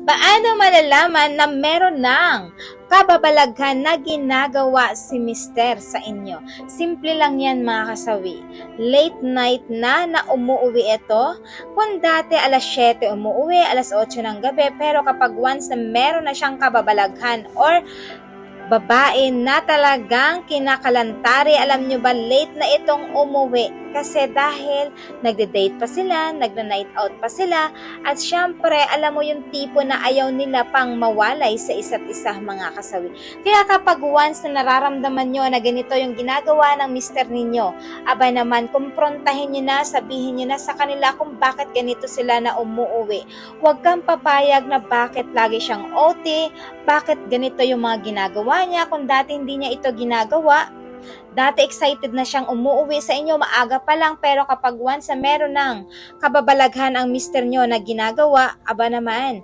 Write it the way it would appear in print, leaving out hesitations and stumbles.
Paano malalaman na meron ng kababalaghan na ginagawa si mister sa inyo? Simple lang yan mga kasawi. Late night na umuwi ito. Kung dati alas 7 umuwi, alas 8 ng gabi, pero kapag once na meron na siyang kababalaghan or babae na talagang kinakalantari, alam nyo ba, late na itong umuwi. Kasi dahil nagde-date pa sila, nagna-night out pa sila, at syempre, alam mo yung tipo na ayaw nila pang mawalay sa isa't isa mga kasawi. Kaya kapag once na nararamdaman nyo na ganito yung ginagawa ng mister ninyo, aba naman, kumprontahin nyo na, sabihin nyo na sa kanila kung bakit ganito sila na umuwi. Huwag kang papayag na bakit lagi siyang OT, bakit ganito yung mga ginagawa niya, kung dati hindi niya ito ginagawa. Dati excited na siyang umuwi sa inyo, maaga pa lang, pero kapag once na meron ng kababalaghan ang mister nyo na ginagawa, aba naman,